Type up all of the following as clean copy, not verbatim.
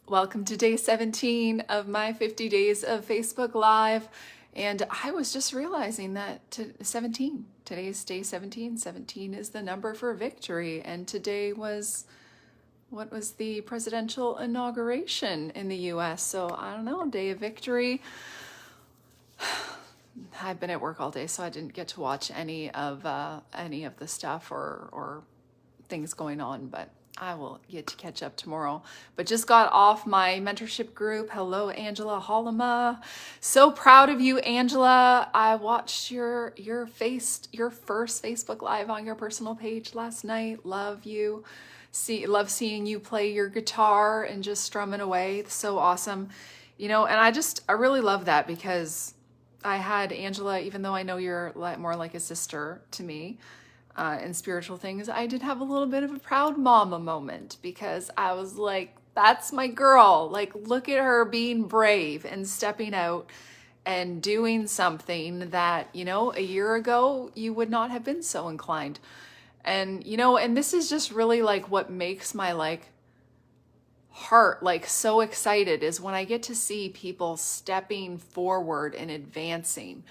Welcome to day 17 of my 50 days of Facebook Live. And I was just realizing that 17, today's day 17. 17 is the number for victory. And today was, what was the presidential inauguration in the US? So I don't know, day of victory. I've been at work all day, so I didn't get to watch any of the stuff or things going on, but I will get to catch up tomorrow. But just got off my mentorship group. Hello, Angela Hollema. So proud of you, Angela. I watched your first Facebook Live on your personal page last night. Love you. Love seeing you play your guitar and just strumming away. So awesome. And I really love that because I had Angela, even though I know you're more like a sister to me, in spiritual things, I did have a little bit of a proud mama moment because I was like, that's my girl. Like, look at her being brave and stepping out and doing something that, a year ago you would not have been so inclined. And, and this is just really like what makes my heart so excited is when I get to see people stepping forward and advancing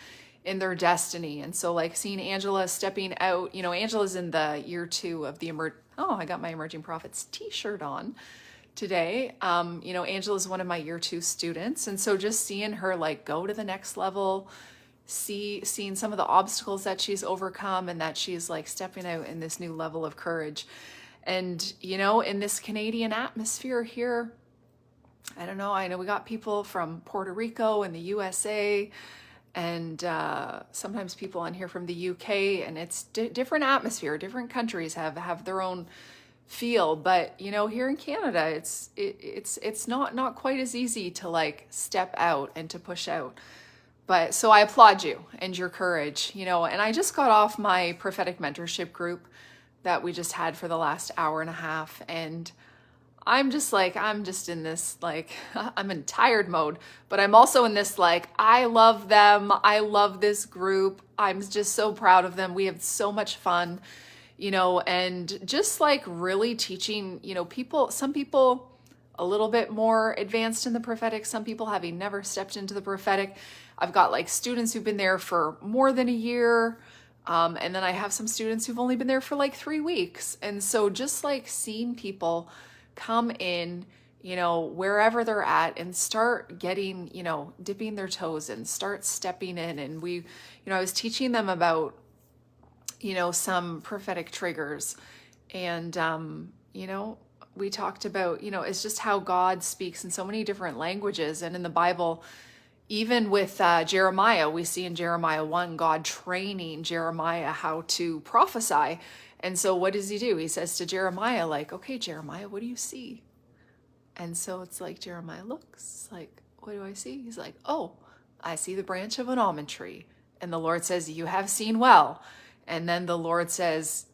in their destiny. And so seeing Angela stepping out, Angela's in the year 2 of the I got my Emerging Prophets t-shirt on today. Angela's one of my year 2 students. And so just seeing her go to the next level, seeing some of the obstacles that she's overcome and that she's stepping out in this new level of courage. And, in this Canadian atmosphere here, I don't know, I know we got people from Puerto Rico and the USA, and sometimes people on here from the UK, and it's different atmosphere. Different countries have their own feel, but here in Canada, it's not quite as easy to step out and to push out. But so I applaud you and your courage, and I just got off my prophetic mentorship group that we just had for the last hour and a half, and I'm just in this, I'm in tired mode, but I'm also in this, I love them. I love this group. I'm just so proud of them. We have so much fun, and just really teaching, some people a little bit more advanced in the prophetic, some people having never stepped into the prophetic. I've got students who've been there for more than a year. And then I have some students who've only been there for 3 weeks. And so just seeing people come in, wherever they're at and start getting, dipping their toes in, start stepping in. And I was teaching them about, some prophetic triggers. And, we talked about, it's just how God speaks in so many different languages. And in the Bible, even with Jeremiah, we see in Jeremiah 1, God training Jeremiah how to prophesy. And so what does he do? He says to Jeremiah, okay, Jeremiah, what do you see? And so it's Jeremiah looks what do I see? He's oh, I see the branch of an almond tree. And the Lord says, you have seen well. And then the Lord says,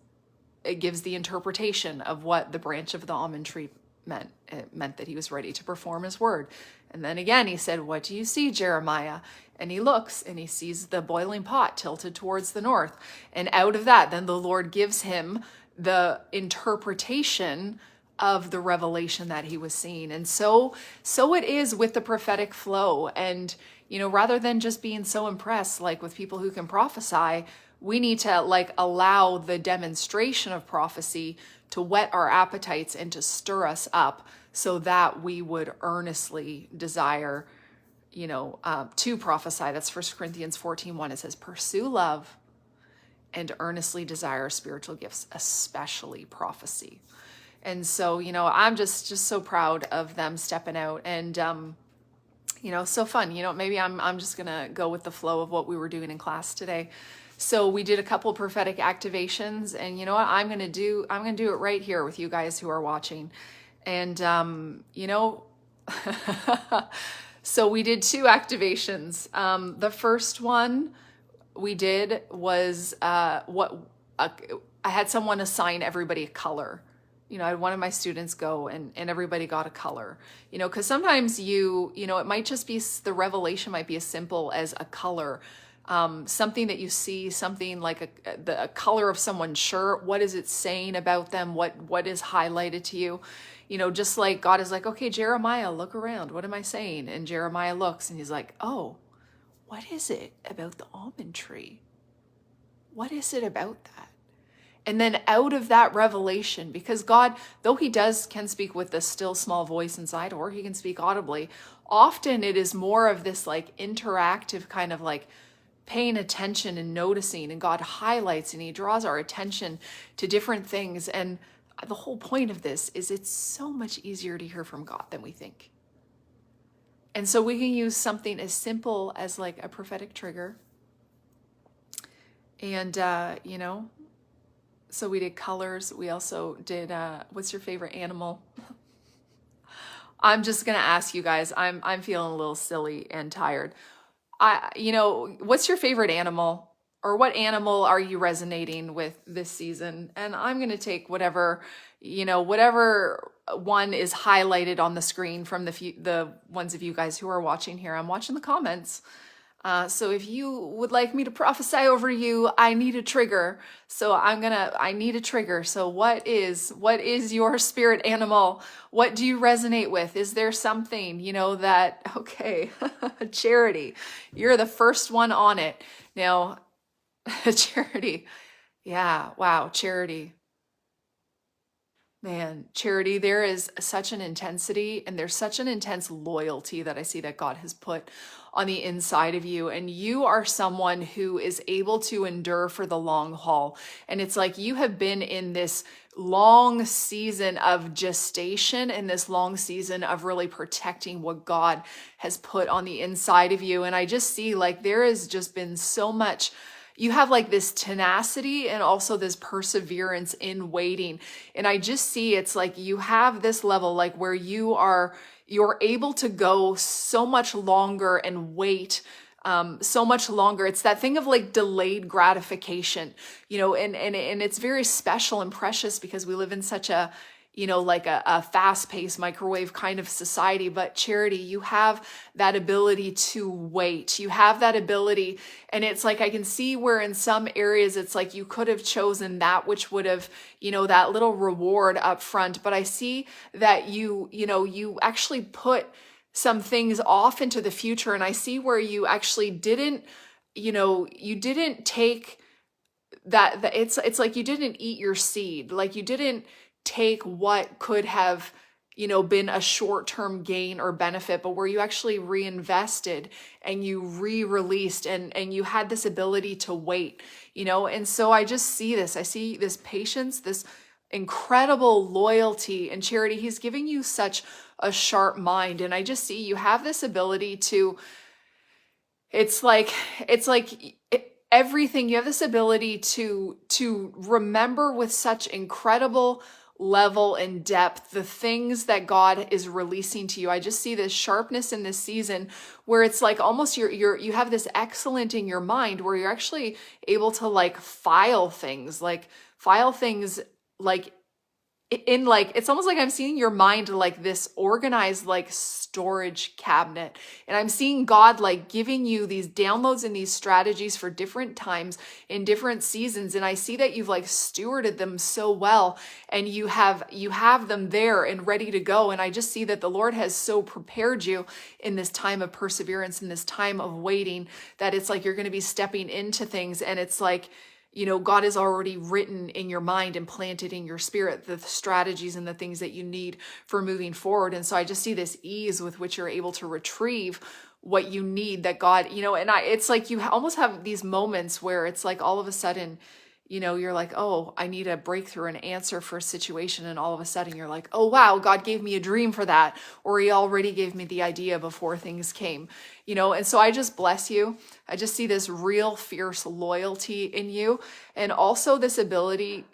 it gives the interpretation of what the branch of the almond tree meant. It meant that he was ready to perform his word. And then again, he said, what do you see, Jeremiah? And he looks and he sees the boiling pot tilted towards the north. And out of that, then the Lord gives him the interpretation of the revelation that he was seeing. And so it is with the prophetic flow. And, rather than just being so impressed, with people who can prophesy, we need to allow the demonstration of prophecy to whet our appetites and to stir us up so that we would earnestly desire, to prophesy. That's 1 Corinthians 14:1. It says, pursue love and earnestly desire spiritual gifts, especially prophecy. And so, I'm just so proud of them stepping out and, so fun. Maybe I'm just going to go with the flow of what we were doing in class today. So we did a couple prophetic activations, and you know what? I'm going to do it right here with you guys who are watching. And, so we did 2 activations. The first one we did was, I had someone assign everybody a color. I had one of my students go and everybody got a color, because sometimes it might just be, the revelation might be as simple as a color. Something that you see, something like a color of someone's shirt. What is it saying about them? What is highlighted to you? just like God is like, okay, Jeremiah, look around. What am I saying? And Jeremiah looks and he's like, oh, what is it about the almond tree? What is it about that? And then out of that revelation, because God, though he can speak with this still small voice inside, or he can speak audibly, often it is more of this like interactive kind of like paying attention and noticing, and God highlights and he draws our attention to different things. And the whole point of this is it's so much easier to hear from God than we think. And so we can use something as simple as like a prophetic trigger. And, so we did colors. We also did, what's your favorite animal? I'm just going to ask you guys, I'm feeling a little silly and tired. What's your favorite animal, or what animal are you resonating with this season? And I'm going to take whatever one is highlighted on the screen from the ones of you guys who are watching here. I'm watching the comments. So if you would like me to prophesy over you, I need a trigger. So I need a trigger. So what is your spirit animal? What do you resonate with? Is there something, okay, Charity, you're the first one on it. Now, Charity. Yeah. Wow. Charity. Man, Charity, there is such an intensity and there's such an intense loyalty that I see that God has put on the inside of you. And you are someone who is able to endure for the long haul. And it's like you have been in this long season of gestation and this long season of really protecting what God has put on the inside of you. And I just see like there has just been so much. You have like this tenacity and also this perseverance in waiting. And I just see it's like you have this level like where you're able to go so much longer and wait so much longer. It's that thing of like delayed gratification, and it's very special and precious because we live in such a like a fast-paced microwave kind of society. But Charity, you have that ability to wait. You have that ability. And it's like, I can see where in some areas, it's like you could have chosen that, which would have, that little reward up front. But I see that you actually put some things off into the future. And I see where you actually didn't, you didn't take that it's like you didn't eat your seed. Like you didn't take what could have, been a short-term gain or benefit, but where you actually reinvested and you re-released and you had this ability to wait, and so I see this patience, this incredible loyalty and Charity. He's giving you such a sharp mind. And I just see you have this ability to, everything. You have this ability to remember with such incredible level and depth the things that God is releasing to you. I just see this sharpness in this season where it's like almost you have this excellent in your mind where you're actually able to like file things like in like, it's almost like I'm seeing your mind like this organized like storage cabinet. And I'm seeing God like giving you these downloads and these strategies for different times in different seasons. And I see that you've like stewarded them so well and you have them there and ready to go. And I just see that the Lord has so prepared you in this time of perseverance, in this time of waiting, that it's like you're going to be stepping into things. And it's like, God has already written in your mind and planted in your spirit the strategies and the things that you need for moving forward. And so I just see this ease with which you're able to retrieve what you need that God, it's like you almost have these moments where it's like all of a sudden, you're like, oh, I need a breakthrough, an answer for a situation. And all of a sudden you're like, oh, wow, God gave me a dream for that. Or he already gave me the idea before things came, and so I just bless you. I just see this real fierce loyalty in you. And also this ability,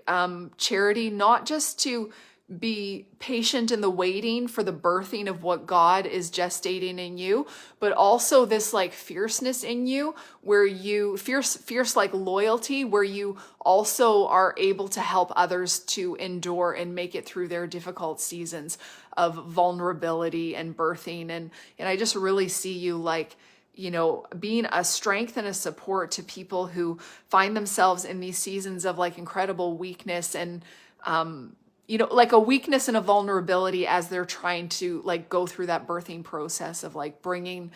Charity, not just to be patient in the waiting for the birthing of what God is gestating in you, but also this like fierceness in you where you fierce like loyalty, where you also are able to help others to endure and make it through their difficult seasons of vulnerability and birthing. And I just really see you like, being a strength and a support to people who find themselves in these seasons of like incredible weakness and, like a weakness and a vulnerability as they're trying to like go through that birthing process of like bringing,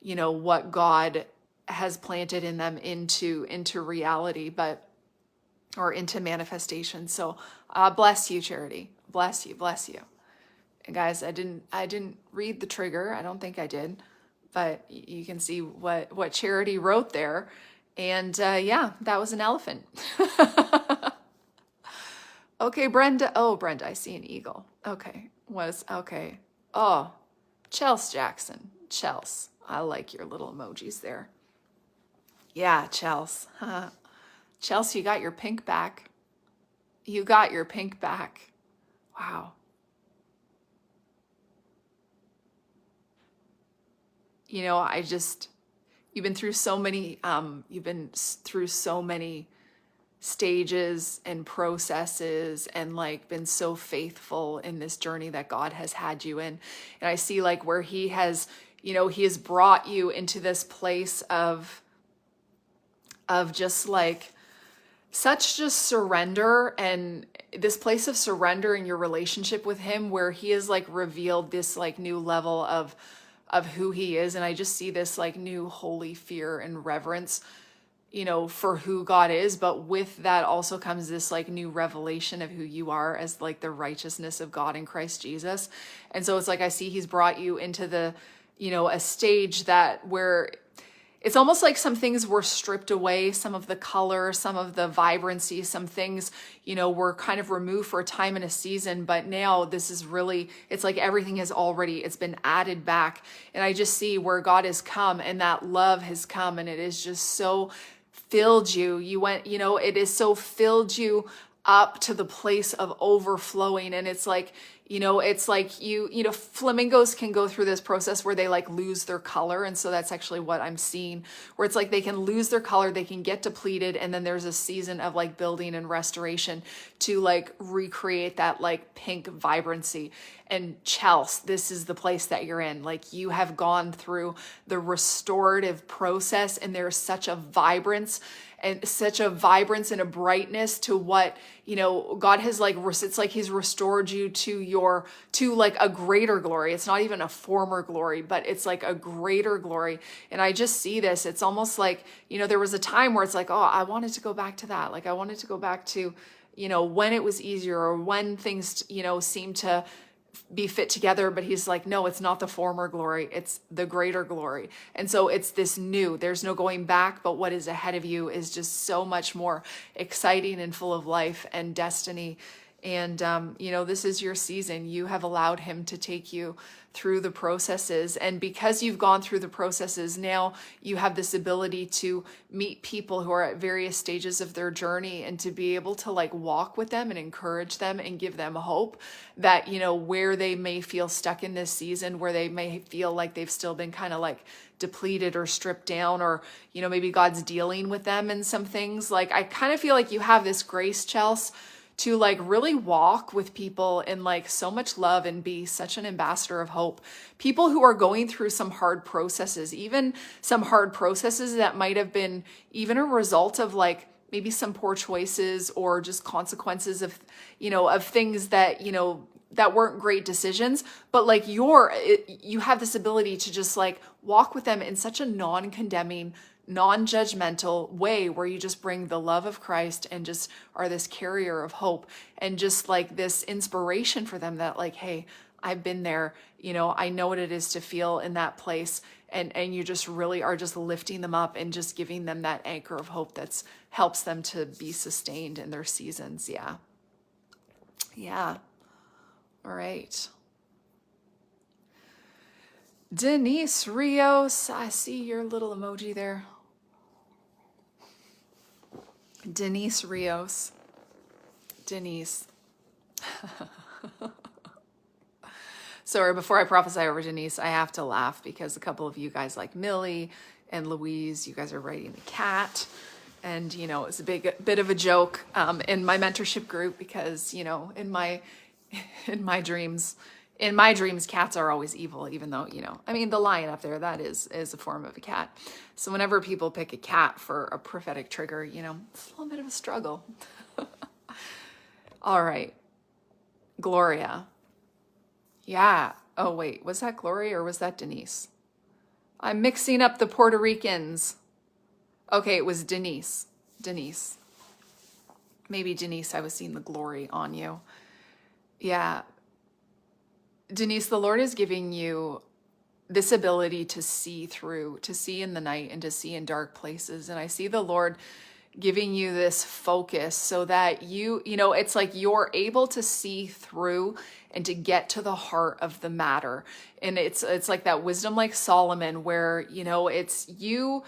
what God has planted in them into reality, or into manifestation. So bless you, Charity. Bless you, bless you. And guys, I didn't read the trigger. I don't think I did, but you can see what Charity wrote there. And yeah, that was an elephant. Okay, Brenda. Oh, Brenda, I see an eagle. Okay. Okay. Oh, Chels Jackson. Chels. I like your little emojis there. Yeah, Chels. Chels, you got your pink back. You got your pink back. Wow. You've been through so many, stages and processes, and like been so faithful in this journey that God has had you in. And I see like where he has brought you into this place of just like such just surrender, and this place of surrender in your relationship with him, where he has like revealed this like new level of who he is. And I just see this like new holy fear and reverence, for who God is. But with that also comes this like new revelation of who you are as like the righteousness of God in Christ Jesus. And so it's like, I see he's brought you into the, a stage where it's almost like some things were stripped away, some of the color, some of the vibrancy, some things, were kind of removed for a time and a season. But now this is really, it's like everything it's been added back. And I just see where God has come, and that love has come, and it is just so filled you. It is so filled you up to the place of overflowing. And it's like, it's like flamingos can go through this process where they like lose their color. And so that's actually what I'm seeing, where it's like they can lose their color, they can get depleted. And then there's a season of like building and restoration to like recreate that like pink vibrancy. And Chels, this is the place that you're in. Like, you have gone through the restorative process, and there's such a vibrance and a brightness to what, God has like, it's like he's restored you to like a greater glory. It's not even a former glory, but it's like a greater glory. And I just see this, it's almost like, there was a time where it's like, oh, I wanted to go back to that. Like, I wanted to go back to, when it was easier, or when things, seemed to be fit together. But he's like, no, it's not the former glory, it's the greater glory. And so it's this new, there's no going back, but what is ahead of you is just so much more exciting and full of life and destiny. And, this is your season. You have allowed him to take you through the processes. And because you've gone through the processes, now you have this ability to meet people who are at various stages of their journey, and to be able to like walk with them and encourage them and give them hope that, where they may feel stuck in this season, where they may feel like they've still been kind of like depleted or stripped down, or, maybe God's dealing with them in some things. Like, I kind of feel like you have this grace, Chels, to like really walk with people in like so much love and be such an ambassador of hope. People who are going through some hard processes, even some hard processes that might have been even a result of like maybe some poor choices, or just consequences of, of things that, that weren't great decisions. But like you have this ability to just like walk with them in such a non-condemning, non-judgmental way, where you just bring the love of Christ and just are this carrier of hope, and just like this inspiration for them that like, hey, I've been there, I know what it is to feel in that place. And you just really are just lifting them up and just giving them that anchor of hope that's helps them to be sustained in their seasons. Yeah. All right. Denise Rios, I see your little emoji there. Denise Rios. Denise. Sorry, before I prophesy over Denise, I have to laugh because a couple of you guys like Millie and Louise, you guys are writing the cat. And, it's a bit of a joke in my mentorship group, because, in my dreams, cats are always evil, even though, the lion up there, that is a form of a cat. So whenever people pick a cat for a prophetic trigger, it's a little bit of a struggle. All right. Gloria. Yeah. Oh, wait. Was that Gloria or was that Denise? I'm mixing up the Puerto Ricans. Okay, it was Denise. Denise. Maybe Denise, I was seeing the glory on you. Yeah. Denise, the Lord is giving you this ability to see through, to see in the night and to see in dark places. And I see the Lord giving you this focus so that it's like you're able to see through and to get to the heart of the matter. And it's like that wisdom like Solomon where, it's you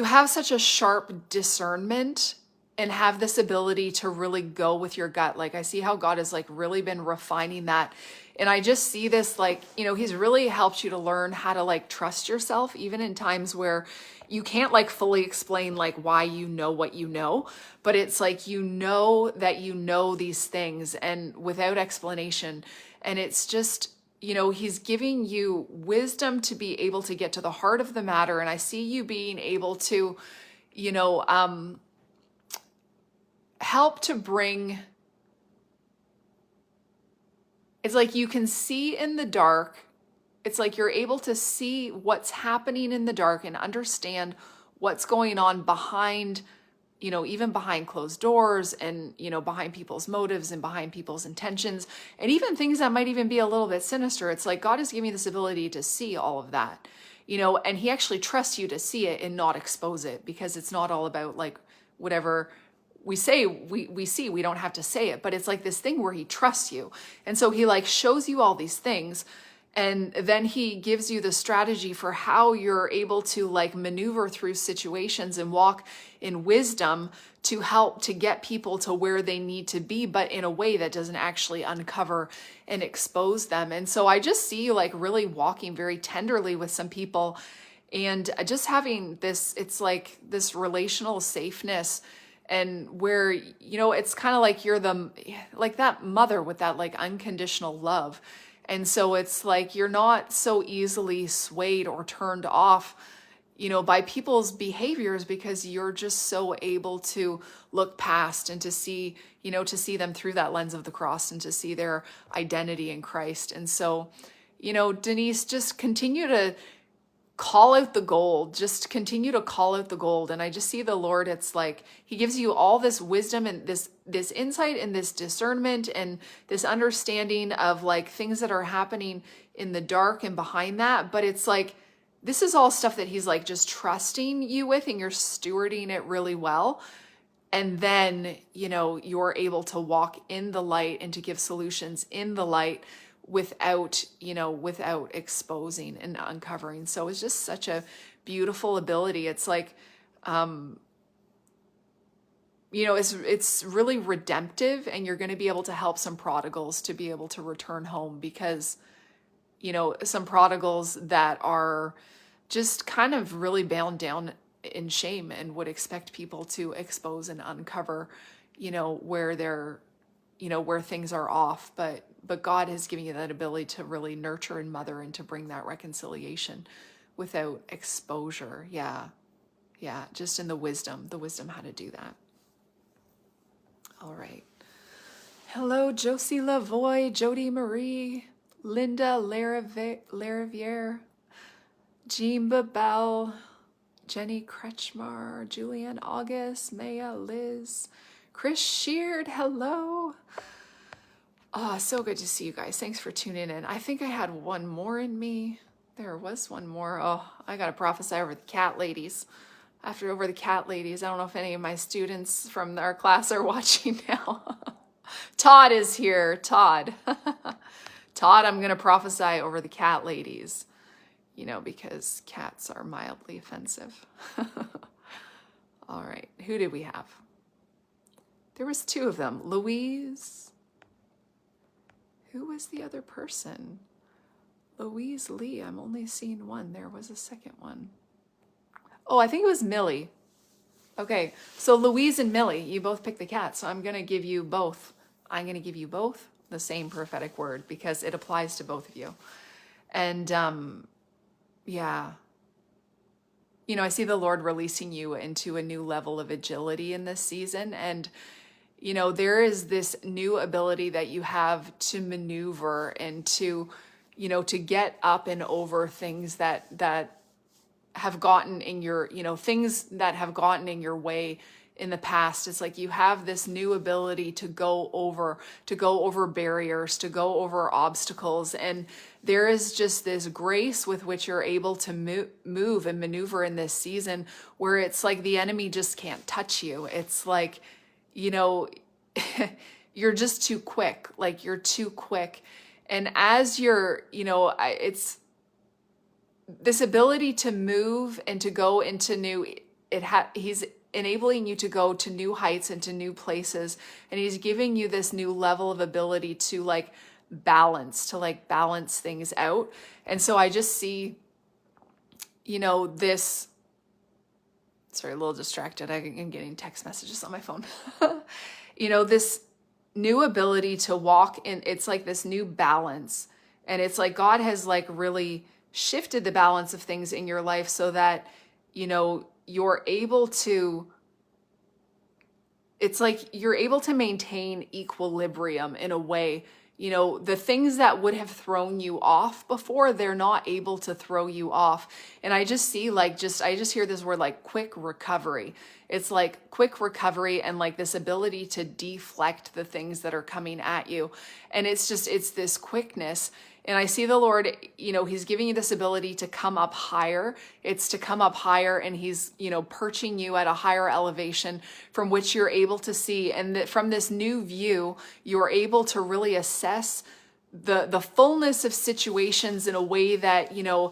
have such a sharp discernment and have this ability to really go with your gut. Like I see how God has like really been refining that. And I just see this like, he's really helped you to learn how to like trust yourself, even in times where you can't like fully explain like why you know what you know, but it's like, that these things and without explanation. And it's just, he's giving you wisdom to be able to get to the heart of the matter. And I see you being able to, help to bring, it's like you can see in the dark. It's like you're able to see what's happening in the dark and understand what's going on behind, even behind closed doors and, behind people's motives and behind people's intentions and even things that might even be a little bit sinister. It's like God has given you this ability to see all of that, and he actually trusts you to see it and not expose it because it's not all about like whatever we say we see, we don't have to say it, but it's like this thing where he trusts you. And so he like shows you all these things. And then he gives you the strategy for how you're able to like maneuver through situations and walk in wisdom to help to get people to where they need to be, but in a way that doesn't actually uncover and expose them. And so I just see you like really walking very tenderly with some people and just having this, it's like this relational safeness and where, it's kind of like you're like that mother with that like unconditional love. And so it's like you're not so easily swayed or turned off, by people's behaviors because you're just so able to look past and to see, them through that lens of the cross and to see their identity in Christ. And so, Denise, just continue to call out the gold, just continue to call out the gold. And I just see the Lord, it's like he gives you all this wisdom and this insight and this discernment and this understanding of like things that are happening in the dark and behind that. But it's like, this is all stuff that he's like just trusting you with and you're stewarding it really well. And then, you're able to walk in the light and to give solutions in the light without exposing and uncovering. So it's just such a beautiful ability. It's like, it's really redemptive and you're going to be able to help some prodigals to be able to return home because, some prodigals that are just kind of really bound down in shame and would expect people to expose and uncover, where they're, where things are off, but God has given you that ability to really nurture and mother and to bring that reconciliation without exposure. Yeah. Just in the wisdom how to do that. All right. Hello, Josie Lavoie, Jody Marie, Linda Lariviere, Jean Babel, Jenny Kretschmar, Julianne August, Maya, Liz, Chris Sheard, hello. Oh, so good to see you guys. Thanks for tuning in. I think I had one more in me. There was one more. Oh, I got to prophesy over the cat ladies. Over the cat ladies. I don't know if any of my students from our class are watching now. Todd is here. Todd. Todd, I'm going to prophesy over the cat ladies, because cats are mildly offensive. All right. Who did we have? There was two of them. Louise. Who was the other person? Louise Lee. I'm only seeing one. There was a second one. Oh, I think it was Millie. Okay, so Louise and Millie, you both picked the cat. So I'm going to give you both. I'm going to give you both the same prophetic word because it applies to both of you. And yeah. I see the Lord releasing you into a new level of agility in this season. And you know, there is this new ability that you have to maneuver and to, you know, to get up and over things that have gotten in your, you know, things that have gotten in your way in the past. It's like you have this new ability to go over barriers, to go over obstacles. And there is just this grace with which you're able to move and maneuver in this season, where it's like the enemy just can't touch you. It's like, you know, you're just too quick. Like, you're too quick. And as you're, you know, it's this ability to move and to go into new, he's enabling you to go to new heights and to new places. And he's giving you this new level of ability to like balance things out. And so I just see, you know, this, sorry, a little distracted. I'm getting text messages on my phone. You know, this new ability to walk in, it's like this new balance. And it's like God has like really shifted the balance of things in your life so that, you know, you're able to, it's like you're able to maintain equilibrium in a way. You know, the things that would have thrown you off before, they're not able to throw you off. And I just see like, I just hear this word like quick recovery. It's like quick recovery and like this ability to deflect the things that are coming at you. And it's this quickness. And I see the Lord, you know, he's giving you this ability to come up higher. It's to come up higher, and he's, you know, perching you at a higher elevation from which you're able to see. And that from this new view, you're able to really assess the fullness of situations in a way that, you know,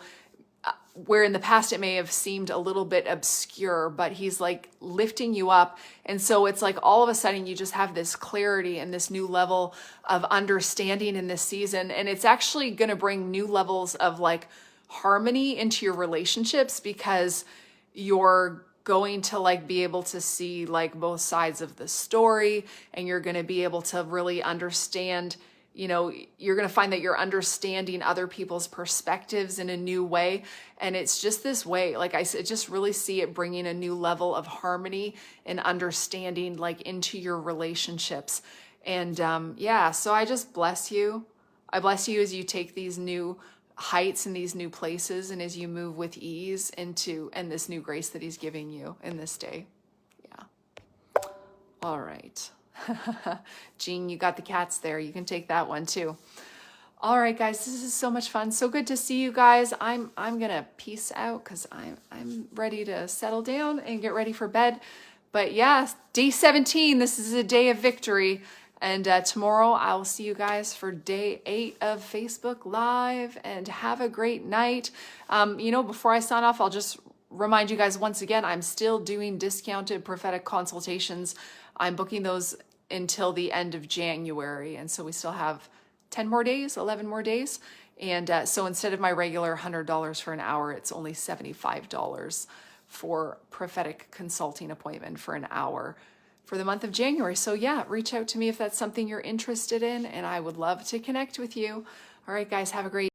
where in the past it may have seemed a little bit obscure, but he's like lifting you up. And so it's like all of a sudden you just have this clarity and this new level of understanding in this season. And it's actually going to bring new levels of like harmony into your relationships, because you're going to like be able to see like both sides of the story, and you're going to be able to really understand, you know, you're going to find that you're understanding other people's perspectives in a new way. And it's just this way, like I said, just really see it bringing a new level of harmony and understanding like into your relationships. And yeah, so I just bless you. I bless you as you take these new heights and these new places, and as you move with ease into, and this new grace that he's giving you in this day. Yeah. All right. Jean, you got the cats there. You can take that one too. All right, guys, this is so much fun. So good to see you guys. I'm gonna peace out because I'm ready to settle down and get ready for bed. But yeah, day 17. This is a day of victory. And tomorrow I will see you guys for day 8 of Facebook Live. And have a great night. You know, before I sign off, I'll just remind you guys once again, I'm still doing discounted prophetic consultations. I'm booking those until the end of January. And so we still have 10 more days, 11 more days. And so instead of my regular $100 for an hour, it's only $75 for prophetic consulting appointment for an hour for the month of January. So yeah, reach out to me if that's something you're interested in, and I would love to connect with you. All right, guys, have a great